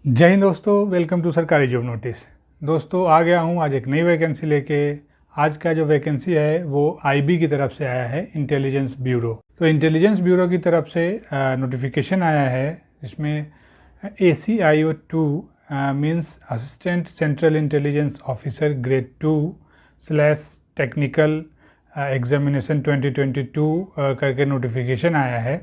जय हिंद दोस्तों, welcome to सरकारी जॉब नोटिस। दोस्तों आ गया हूँ आज एक नई वैकेंसी लेके। आज का जो वैकेंसी है वो आईबी की तरफ से आया है, इंटेलिजेंस ब्यूरो। तो इंटेलिजेंस ब्यूरो की तरफ से नोटिफिकेशन आया है जिसमें ACIO 2 means assistant central intelligence officer grade 2 slash technical examination 2022 करके नोटिफिकेशन आया है।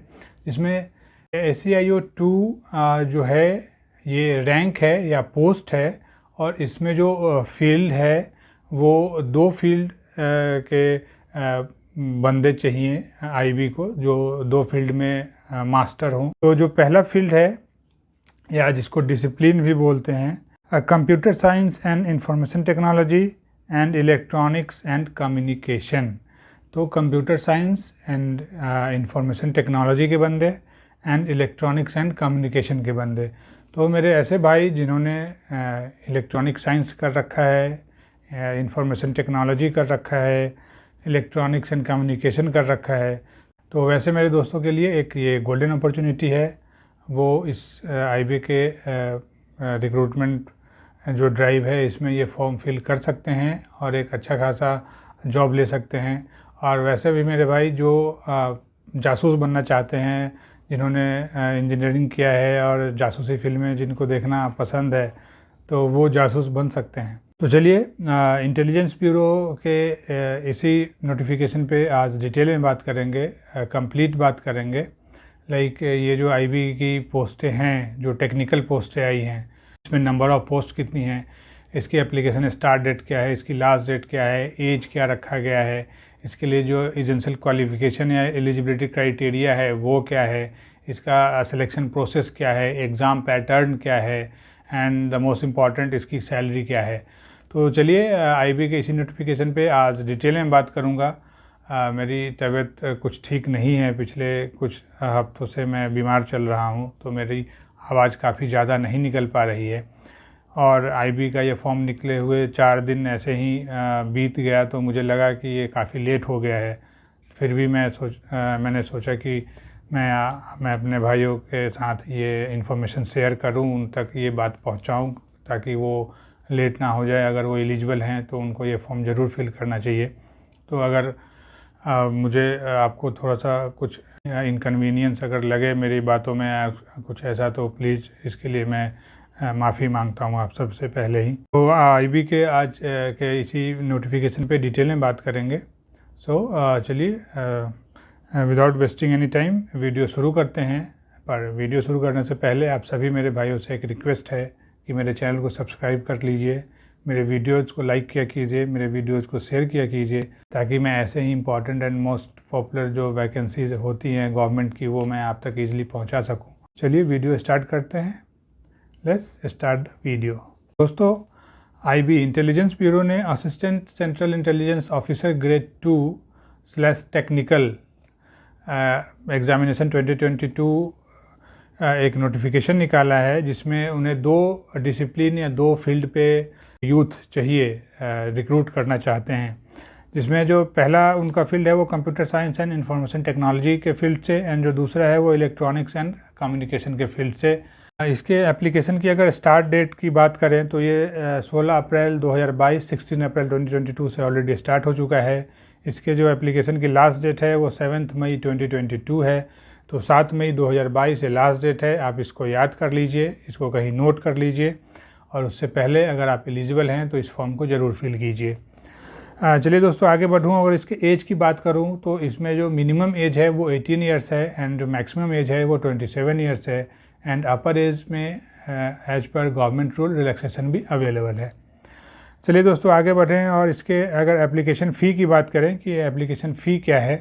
जिसमें ACIO 2 जो है ये रैंक है या पोस्ट है, और इसमें जो फील्ड है वो 2 फील्ड के बंदे चाहिए आईबी को, जो 2 फील्ड में मास्टर हों। तो जो पहला फील्ड है या जिसको डिसिप्लिन भी बोलते हैं, computer science and information technology and electronics and communication. तो computer science and information technology के बंदे एंड इलेक्ट्रॉनिक्स एंड कम्युनिकेशन के बंदे। तो मेरे ऐसे भाई जिन्होंने इलेक्ट्रॉनिक साइंस कर रखा है, इंफॉर्मेशन टेक्नोलॉजी कर रखा है, इलेक्ट्रॉनिक्स एंड कम्युनिकेशन कर रखा है, तो वैसे मेरे दोस्तों के लिए एक ये गोल्डन अपॉर्चुनिटी है। वो इस आईबी के रिक्रूटमेंट जो ड्राइव है इसमें ये फॉर्म फिल कर सकते हैं और एक अच्छा खासा जॉब ले सकते हैं। और वैसे भी मेरे भाई जो जासूस बनना चाहते हैं, जिन्होंने इंजीनियरिंग किया है और जासूसी फिल्में जिनको देखना पसंद है, तो वो जासूस बन सकते हैं। तो चलिए इंटेलिजेंस ब्यूरो के इसी नोटिफिकेशन पे आज डिटेल में बात करेंगे, कंप्लीट बात करेंगे। लाइक ये जो आईबी की पोस्टें हैं, जो टेक्निकल पोस्टें आई हैं, इसमें नंबर ऑफ़ पोस्ट कितनी हैं, इसकी एप्लीकेशन स्टार्ट डेट क्या है, इसकी लास्ट डेट क्या है, एज क्या रखा गया है, इसके लिए जो एसेंशियल क्वालिफ़िकेशन या एलिजिबिलिटी क्राइटेरिया है वो क्या है, इसका सिलेक्शन प्रोसेस क्या है, एग्ज़ाम पैटर्न क्या है, एंड द मोस्ट इम्पॉर्टेंट इसकी सैलरी क्या है। तो चलिए आईबी के इसी नोटिफिकेशन पे आज डिटेल में बात करूँगा। मेरी तबीयत कुछ ठीक नहीं है, पिछले कुछ हफ्तों से मैं बीमार चल रहा हूँ, तो मेरी आवाज़ काफ़ी ज़्यादा नहीं निकल पा रही है। और आईबी का ये फॉर्म निकले हुए 4 दिन ऐसे ही बीत गया, तो मुझे लगा कि ये काफ़ी लेट हो गया है। फिर भी मैंने सोचा कि मैं अपने भाइयों के साथ ये इन्फॉर्मेशन शेयर करूं, उन तक ये बात पहुंचाऊं, ताकि वो लेट ना हो जाए। अगर वो एलिजिबल हैं तो उनको ये फॉर्म ज़रूर फिल करना चाहिए। तो अगर मुझे आपको थोड़ा सा कुछ इनकन्वीनियंस अगर लगे मेरी बातों में कुछ ऐसा, तो प्लीज़ इसके लिए मैं माफ़ी मांगता हूँ आप सबसे पहले ही। तो आईबी के आज के इसी नोटिफिकेशन पे डिटेल में बात करेंगे। सो चलिए without wasting any time video शुरू करते हैं। पर वीडियो शुरू करने से पहले आप सभी मेरे भाइयों से एक रिक्वेस्ट है कि मेरे चैनल को सब्सक्राइब कर लीजिए, मेरे वीडियोज़ को लाइक किया कीजिए, मेरे वीडियोज़ को शेयर किया कीजिए, ताकि मैं ऐसे ही इंपॉर्टेंट एंड मोस्ट पॉपुलर जो वैकेंसीज होती हैं गवर्नमेंट की, वो मैं आप तक ईजिली पहुँचा सकूँ। चलिए वीडियो स्टार्ट करते हैं। Let's start the video. दोस्तों, आईबी इंटेलिजेंस ब्यूरो ने assistant central intelligence officer grade 2 slash technical examination 2022 एक नोटिफिकेशन निकाला है, जिसमें उन्हें 2 डिसिप्लिन या 2 फील्ड पे यूथ चाहिए, रिक्रूट करना चाहते हैं। जिसमें जो पहला उनका फील्ड है वो computer science and information technology के फील्ड से, एंड जो दूसरा है वो इलेक्ट्रॉनिक्स एंड कम्युनिकेशन के फील्ड से। इसके एप्लीकेशन की अगर स्टार्ट डेट की बात करें तो ये 16 अप्रैल 2022 16 अप्रैल 2022 से ऑलरेडी स्टार्ट हो चुका है। इसके जो एप्लीकेशन की लास्ट डेट है वो 7 मई 2022 है। तो 7 मई 2022 से लास्ट डेट है। आप इसको याद कर लीजिए, इसको कहीं नोट कर लीजिए, और उससे पहले अगर आप एलिजिबल हैं तो इस फॉर्म को ज़रूर फिल कीजिए। चलिए दोस्तों आगे बढ़ूँ। अगर इसके एज की बात करूँ तो इसमें जो मिनिमम एज है वो 18 ईयर्स है, एंड जो मैक्सिमम एज है वो 27 ईयर्स है, एंड अपर एज में एज पर गवर्नमेंट रूल रिलैक्सेशन भी अवेलेबल है। चलिए दोस्तों आगे बढ़ें। और इसके अगर एप्लीकेशन फ़ी की बात करें कि एप्लीकेशन फ़ी क्या है,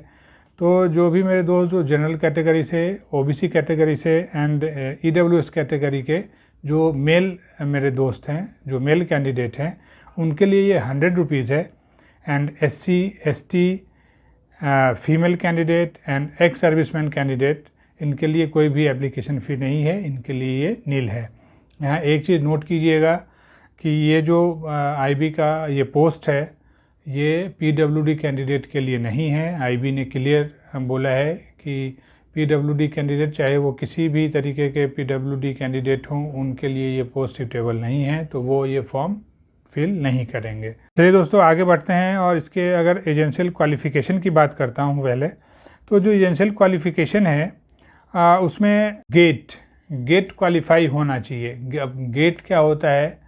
तो जो भी मेरे दोस्त जो जनरल कैटेगरी से, ओबीसी कैटेगरी से एंड ईडब्ल्यूएस कैटेगरी के जो मेल मेरे दोस्त हैं, जो मेल कैंडिडेट हैं, उनके लिए ये 100 रुपीज़ है। And SC ST female candidate and ex serviceman candidate, इनके लिए कोई भी एप्लीकेशन फ़ी नहीं है, इनके लिए ये नील है। यहाँ एक चीज़ नोट कीजिएगा कि ये जो आईबी का ये पोस्ट है, ये PWD कैंडिडेट के लिए नहीं है। आईबी ने क्लियर बोला है कि PWD कैंडिडेट, चाहे वो किसी भी तरीके के PWD कैंडिडेट हों, उनके लिए ये पोस्ट सूटेबल नहीं है, तो वो ये फॉर्म फिल नहीं करेंगे। चलिए दोस्तों आगे बढ़ते हैं और इसके अगर एजेंशियल क्वालिफ़िकेशन की बात करता हूँ पहले, तो जो एजेंशियल क्वालिफ़िकेशन है उसमें गेट क्वालिफाई होना चाहिए। अब गेट क्या होता है,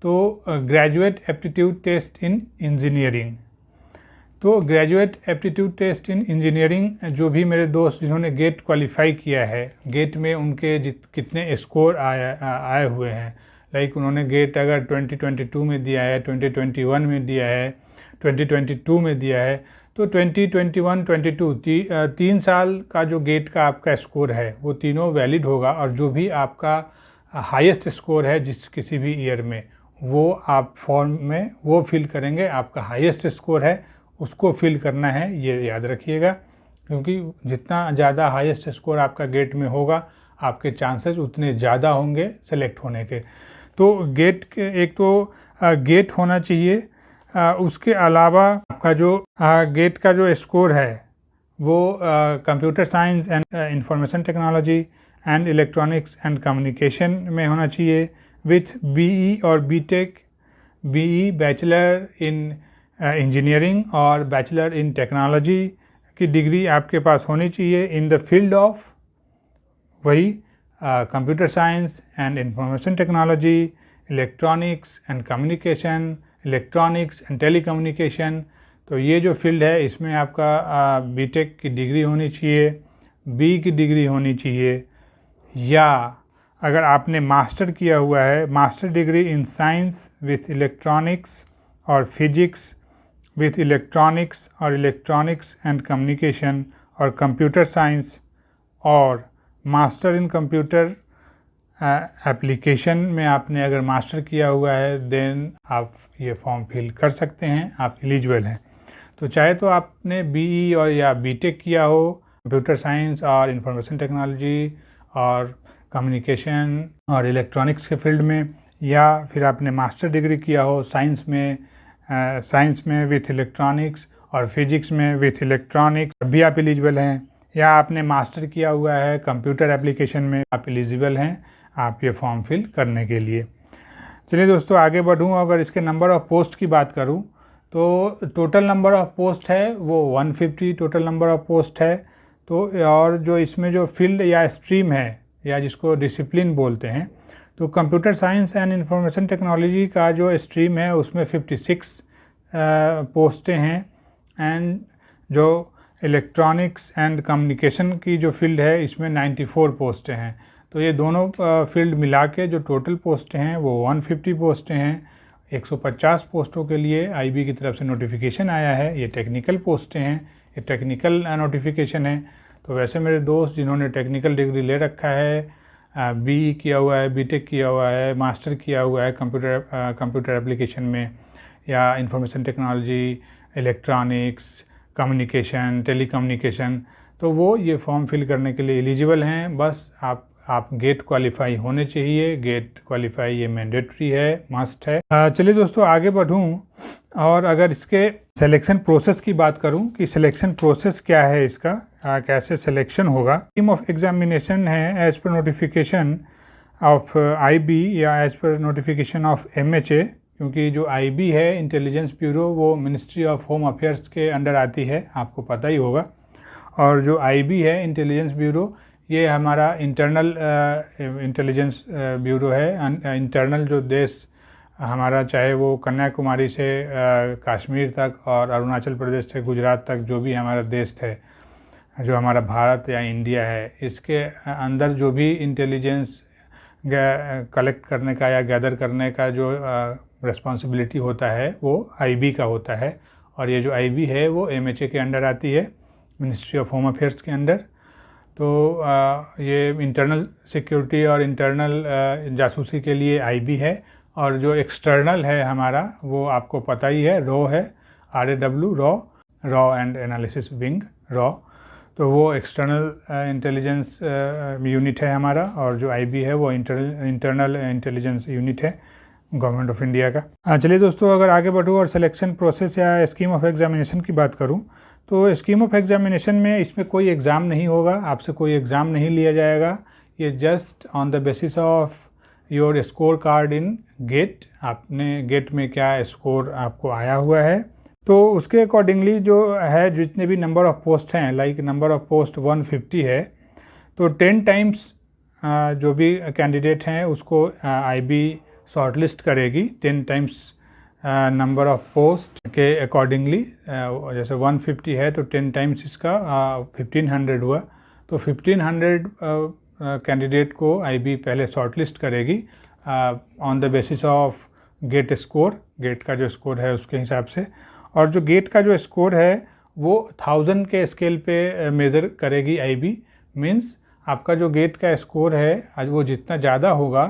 तो graduate aptitude test in engineering. तो graduate aptitude test in engineering, जो भी मेरे दोस्त जिन्होंने गेट क्वालिफाई किया है, गेट में उनके कितने स्कोर आए हुए हैं, लाइक उन्होंने गेट अगर 2022 में दिया है, 2021 में दिया है, 2022 में दिया है, तो 2021, 22 3 साल का जो गेट का आपका स्कोर है वो तीनों वैलिड होगा, और जो भी आपका हाईएस्ट स्कोर है जिस किसी भी ईयर में, वो आप फॉर्म में वो फिल करेंगे। आपका हाईएस्ट स्कोर है उसको फिल करना है, ये याद रखिएगा, क्योंकि जितना ज़्यादा हाईएस्ट स्कोर आपका गेट में होगा, आपके चांसेस उतने ज़्यादा होंगे सेलेक्ट होने के। तो गेट के एक तो गेट होना चाहिए, उसके अलावा आपका जो गेट का जो स्कोर है वो computer science and information technology and electronics and communication में होना चाहिए, विथ BE और BTech, BE bachelor in engineering और बैचलर इन टेक्नोलॉजी की डिग्री आपके पास होनी चाहिए इन द फील्ड ऑफ वही computer science and information technology, electronics and communication, electronics and telecommunication. तो ये जो फील्ड है इसमें आपका BTech की डिग्री होनी चाहिए, BE की डिग्री होनी चाहिए, या अगर आपने मास्टर किया हुआ है, master degree in science with electronics और फिजिक्स विथ इलेक्ट्रॉनिक्स और इलेक्ट्रॉनिक्स एंड कम्युनिकेशन और कंप्यूटर साइंस, और मास्टर इन कंप्यूटर एप्लीकेशन में आपने अगर मास्टर किया हुआ है, देन आप ये फॉर्म फिल कर सकते हैं, आप एलिजिबल हैं। तो चाहे तो आपने BE और या BTech किया हो, कंप्यूटर साइंस और इंफॉर्मेशन टेक्नोलॉजी और कम्युनिकेशन और इलेक्ट्रॉनिक्स के फील्ड में, या फिर आपने मास्टर डिग्री किया हो साइंस में विथ इलेक्ट्रॉनिक्स और फिजिक्स में विथ इलेक्ट्रॉनिक्स, भी आप एलिजिबल हैं, या आपने मास्टर किया हुआ है कंप्यूटर एप्लीकेशन में, आप एलिजिबल हैं आप ये फॉर्म फिल करने के लिए। चलिए दोस्तों आगे बढ़ूँ, अगर इसके नंबर ऑफ़ पोस्ट की बात करूँ तो टोटल नंबर ऑफ़ पोस्ट है वो 150 टोटल नंबर ऑफ़ पोस्ट है। तो और जो इसमें जो फील्ड या स्ट्रीम है या जिसको डिसिप्लिन बोलते हैं, तो computer science and information technology का जो स्ट्रीम है उसमें 56 पोस्टें हैं, एंड जो इलेक्ट्रॉनिक्स एंड कम्युनिकेशन की जो फील्ड है इसमें 94 पोस्टें हैं। तो ये दोनों फील्ड मिला के जो टोटल पोस्टें हैं वो 150 पोस्टें हैं। 150 पोस्टों के लिए IB की तरफ से नोटिफिकेशन आया है। ये टेक्निकल पोस्टें हैं, ये टेक्निकल नोटिफिकेशन है। तो वैसे मेरे दोस्त जिन्होंने टेक्निकल डिग्री ले रखा है, BE किया हुआ है, BTech किया हुआ है, मास्टर किया हुआ है कंप्यूटर एप्लीकेशन में, या information technology, electronics, communication, telecommunication, तो वो ये फॉर्म फिल करने के लिए एलिजिबल हैं। बस आप गेट क्वालिफाई होने चाहिए। गेट क्वालिफाई ये मैंडेटरी है, मस्ट है। चलिए दोस्तों आगे बढ़ूँ, और अगर इसके सिलेक्शन प्रोसेस की बात करूं कि सिलेक्शन प्रोसेस क्या है इसका, कैसे सिलेक्शन होगा। स्कीम ऑफ एग्जामिनेशन है as per notification of IB या as per notification of MHA, क्योंकि जो IB है इंटेलिजेंस ब्यूरो वो मिनिस्ट्री ऑफ होम अफेयर्स के अंडर आती है, आपको पता ही होगा। और जो IB है इंटेलिजेंस ब्यूरो, ये हमारा इंटरनल इंटेलिजेंस ब्यूरो है। इंटरनल जो देश हमारा, चाहे वो कन्याकुमारी से कश्मीर तक और अरुणाचल प्रदेश से गुजरात तक जो भी हमारा देश है, जो हमारा भारत या इंडिया है, इसके अंदर जो भी इंटेलिजेंस कलेक्ट करने का या गैदर करने का जो रिस्पॉन्सिबिलिटी होता है वो IB का होता है। और ये जो IB है वो MHA के अंडर आती है, मिनिस्ट्री ऑफ होम अफेयर्स के अंडर। तो ये इंटरनल सिक्योरिटी और इंटरनल जासूसी के लिए IB है। और जो एक्सटर्नल है हमारा, वो आपको पता ही है, रॉ है, RAW, raw and analysis wing, raw. तो वो एक्सटर्नल इंटेलिजेंस यूनिट है हमारा, और जो IB है वो इंटरनल इंटेलिजेंस यूनिट है गवर्नमेंट ऑफ इंडिया का। चलिए दोस्तों अगर आगे बढ़ूँ और सिलेक्शन प्रोसेस या स्कीम ऑफ एग्जामिनेशन की बात करूँ, तो स्कीम ऑफ एग्जामिनेशन में इसमें कोई एग्ज़ाम नहीं होगा, आपसे कोई एग्ज़ाम नहीं लिया जाएगा। ये just on the basis of your score card in GATE, आपने गेट में क्या स्कोर आपको आया हुआ है, तो उसके अकॉर्डिंगली जो है जितने भी नंबर ऑफ़ पोस्ट हैं, लाइक नंबर ऑफ़ पोस्ट 150 है, तो 10 टाइम्स जो भी कैंडिडेट हैं उसको आईबी शॉर्टलिस्ट करेगी 10 टाइम्स नंबर ऑफ़ पोस्ट के अकॉर्डिंगली। जैसे 150 है तो 10 टाइम्स इसका 1500 हुआ, तो 1500 कैंडिडेट को आईबी पहले शॉर्टलिस्ट करेगी on the basis of GATE score, GATE का जो स्कोर है उसके हिसाब से। और जो गेट का जो स्कोर है वो 1000 के स्केल पे मेज़र करेगी आईबी। मीन्स आपका जो गेट का स्कोर है आज वो जितना ज़्यादा होगा,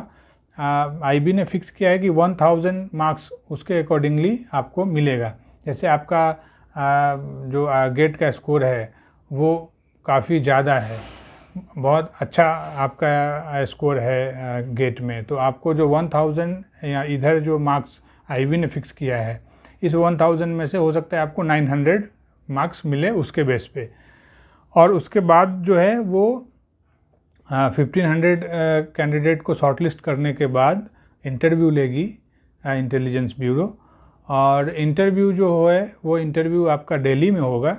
आईबी ने फिक्स किया है कि 1000 मार्क्स उसके अकॉर्डिंगली आपको मिलेगा। जैसे आपका जो गेट का स्कोर है वो काफ़ी ज़्यादा है, बहुत अच्छा आपका स्कोर है गेट में, तो आपको जो 1000 या इधर जो मार्क्स आईबी ने फिक्स किया है, इस 1000 में से हो सकता है आपको 900 मार्क्स मिले उसके बेस पे। और उसके बाद जो है वो 1500 कैंडिडेट को शॉर्टलिस्ट करने के बाद इंटरव्यू लेगी इंटेलिजेंस ब्यूरो। और इंटरव्यू जो है वो इंटरव्यू आपका दिल्ली में होगा,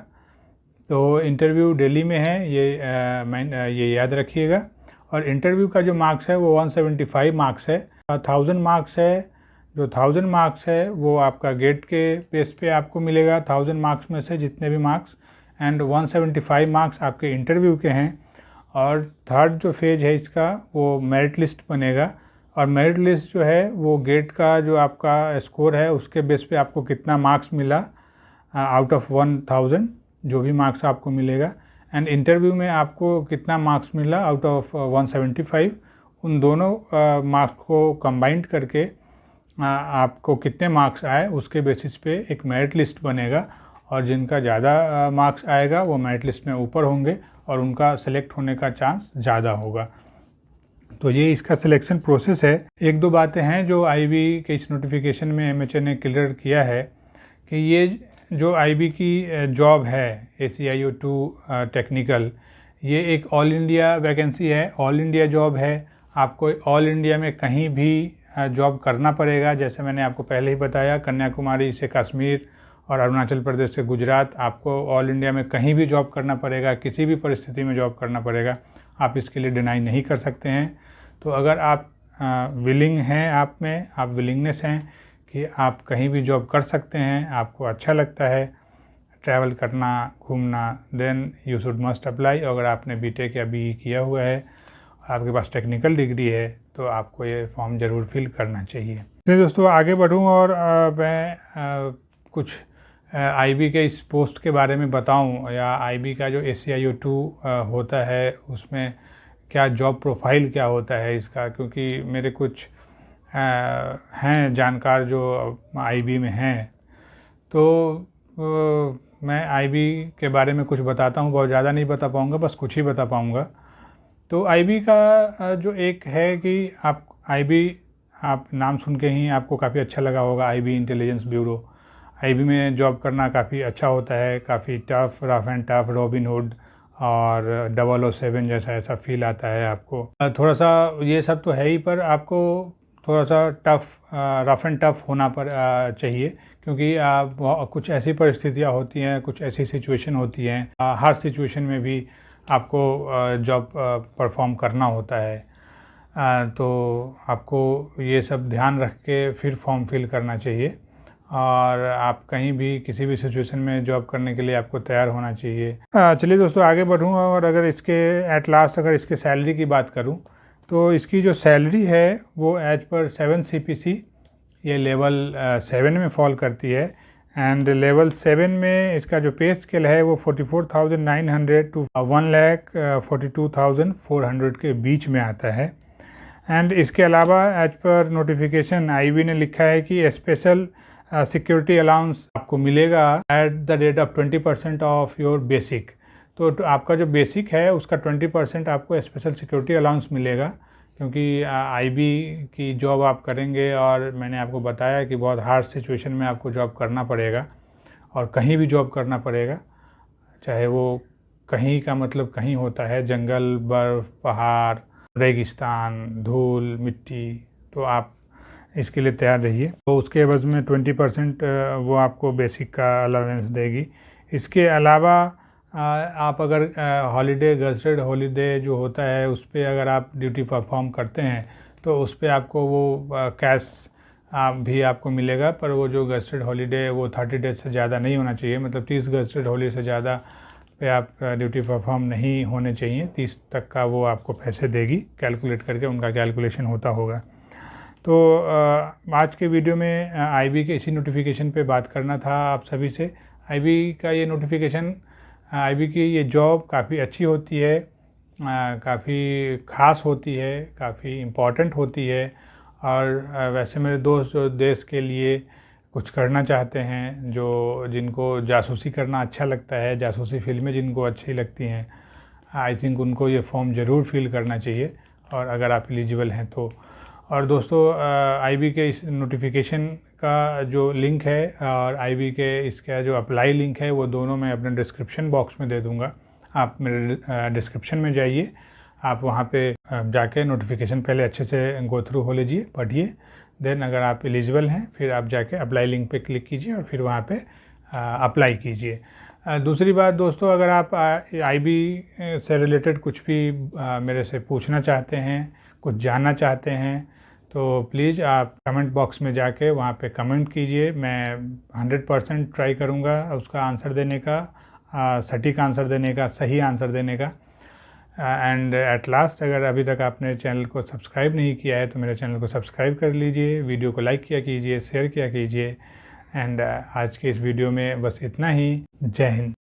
तो इंटरव्यू दिल्ली में है, ये याद रखिएगा। और इंटरव्यू का जो मार्क्स है वो 175 मार्क्स है। 1000 मार्क्स है, जो 1000 मार्क्स है वो आपका गेट के बेस पे आपको मिलेगा, 1000 मार्क्स में से जितने भी मार्क्स, एंड 175 मार्क्स आपके इंटरव्यू के हैं। और थर्ड जो फेज है इसका वो मेरिट लिस्ट बनेगा, और मेरिट लिस्ट जो है वो गेट का जो आपका स्कोर है उसके बेस पे आपको कितना मार्क्स मिला आउट ऑफ 1000, जो भी मार्क्स आपको मिलेगा, एंड इंटरव्यू में आपको कितना मार्क्स मिला आउट ऑफ 175, उन दोनों मार्क्स को कंबाइंड करके आपको कितने मार्क्स आए उसके बेसिस पे एक मेरिट लिस्ट बनेगा। और जिनका ज़्यादा मार्क्स आएगा वो मेरिट लिस्ट में ऊपर होंगे और उनका सेलेक्ट होने का चांस ज़्यादा होगा। तो ये इसका सिलेक्शन प्रोसेस है। एक दो बातें हैं जो आईबी के इस नोटिफिकेशन में एमएचए ने क्लियर किया है कि ये जो आईबी की जॉब है ACIO 2 टेक्निकल, ये एक ऑल इंडिया वैकेंसी है, ऑल इंडिया जॉब है। आपको ऑल इंडिया में कहीं भी जॉब करना पड़ेगा। जैसे मैंने आपको पहले ही बताया, कन्याकुमारी से कश्मीर और अरुणाचल प्रदेश से गुजरात, आपको ऑल इंडिया में कहीं भी जॉब करना पड़ेगा, किसी भी परिस्थिति में जॉब करना पड़ेगा, आप इसके लिए डिनाई नहीं कर सकते हैं। तो अगर आप विलिंग हैं, आप में आप विलिंगनेस हैं कि आप कहीं भी जॉब कर सकते हैं, आपको अच्छा लगता है ट्रैवल करना, घूमना, then you should must apply. अगर आपने बीटेक या बीई किया हुआ है, आपके पास टेक्निकल डिग्री है, तो आपको ये फॉर्म ज़रूर फिल करना चाहिए। तो दोस्तों आगे बढ़ूँ और मैं कुछ आईबी के इस पोस्ट के बारे में बताऊं, या आईबी का जो ACIO 2 होता है उसमें क्या जॉब प्रोफाइल क्या होता है इसका, क्योंकि मेरे कुछ हैं जानकार जो आईबी में हैं, तो मैं आईबी के बारे में कुछ बताता हूं। बहुत ज़्यादा नहीं बता पाऊंगा, बस कुछ ही बता पाऊंगा। तो आईबी का जो एक है कि आप आईबी, आप नाम सुन के ही आपको काफ़ी अच्छा लगा होगा, आईबी इंटेलिजेंस ब्यूरो। आईबी में जॉब करना काफ़ी अच्छा होता है, काफ़ी tough, rough and tough, robin hood और 007 जैसा ऐसा फील आता है आपको। थोड़ा सा ये सब तो है ही, पर आपको थोड़ा सा टफ, रफ एंड टफ होना चाहिए, क्योंकि कुछ ऐसी परिस्थितियाँ होती हैं, कुछ ऐसी सिचुएशन होती हैं, हर सिचुएशन में भी आपको जॉब परफॉर्म करना होता है। तो आपको ये सब ध्यान रख के फिर फॉर्म फिल करना चाहिए, और आप कहीं भी किसी भी सिचुएशन में जॉब करने के लिए आपको तैयार होना चाहिए। चलिए दोस्तों आगे बढ़ूँ, और अगर इसके एट लास्ट अगर इसके सैलरी की बात करूँ, तो इसकी जो सैलरी है वो एज पर 7 CPC, ये लेवल 7 में फॉल करती है। एंड लेवल 7 में इसका जो पे स्केल है वो 44,900 टू 1,42,400 के बीच में आता है। एंड इसके अलावा एज पर नोटिफिकेशन आईबी ने लिखा है कि स्पेशल सिक्योरिटी अलाउंस आपको मिलेगा at the rate of 20% of your basic. तो आपका जो बेसिक है उसका 20% आपको स्पेशल सिक्योरिटी अलाउंस मिलेगा, क्योंकि आईबी की जॉब आप करेंगे, और मैंने आपको बताया कि बहुत हार्ड सिचुएशन में आपको जॉब करना पड़ेगा और कहीं भी जॉब करना पड़ेगा। चाहे वो कहीं का मतलब कहीं होता है, जंगल, बर्फ़, पहाड़, रेगिस्तान, धूल, मिट्टी, तो आप इसके लिए तैयार रहिए। तो उसके एवज़ में 20% वो आपको बेसिक का अलाउंस देगी। इसके अलावा आप अगर हॉलीडे, गज़टेड हॉलीडे जो होता है उस पर अगर आप ड्यूटी परफॉर्म करते हैं तो उस पर आपको वो कैश भी आपको मिलेगा, पर वो जो गज़टेड हॉलीडे है वो 30 डेज से ज़्यादा नहीं होना चाहिए, मतलब 30 गज़टेड हॉलीडे से ज़्यादा पे आप ड्यूटी परफॉर्म नहीं होने चाहिए। 30 तक का वो आपको पैसे देगी, कैलकुलेट करके उनका कैलकुलेशन होता होगा। तो आज के वीडियो में आईबी के इसी नोटिफिकेशन पे बात करना था आप सभी से। आईबी का ये नोटिफिकेशन, आईबी की ये जॉब काफ़ी अच्छी होती है, काफ़ी ख़ास होती है, काफ़ी इम्पॉर्टेंट होती है। और वैसे मेरे दोस्त जो देश के लिए कुछ करना चाहते हैं, जो जिनको जासूसी करना अच्छा लगता है, जासूसी फिल्में जिनको अच्छी लगती हैं, आई थिंक उनको ये फॉर्म ज़रूर फिल करना चाहिए, और अगर आप एलिजिबल हैं तो। और दोस्तों, आईबी के इस नोटिफिकेशन का जो लिंक है और आईबी के इसका जो अप्लाई लिंक है वो दोनों मैं अपने डिस्क्रिप्शन बॉक्स में दे दूँगा। आप मेरे डिस्क्रिप्शन में जाइए, आप वहाँ पे जाके नोटिफिकेशन पहले अच्छे से गो थ्रू हो लीजिए, पढ़िए। देन अगर आप एलिजिबल हैं फिर आप जाके अप्लाई लिंक पे क्लिक कीजिए और फिर वहाँ पे अप्लाई कीजिए। दूसरी बात दोस्तों, अगर आप आईबी से रिलेटेड कुछ भी मेरे से पूछना चाहते हैं, कुछ जानना चाहते हैं, तो प्लीज़ आप कमेंट बॉक्स में जाके वहाँ पे कमेंट कीजिए। मैं 100% ट्राई करूँगा उसका आंसर देने का, सटीक आंसर देने का, सही आंसर देने का। एंड एट लास्ट, अगर अभी तक आपने चैनल को सब्सक्राइब नहीं किया है तो मेरे चैनल को सब्सक्राइब कर लीजिए, वीडियो को लाइक किया कीजिए, शेयर किया कीजिए। एंड आज के इस वीडियो में बस इतना ही। जय हिंद।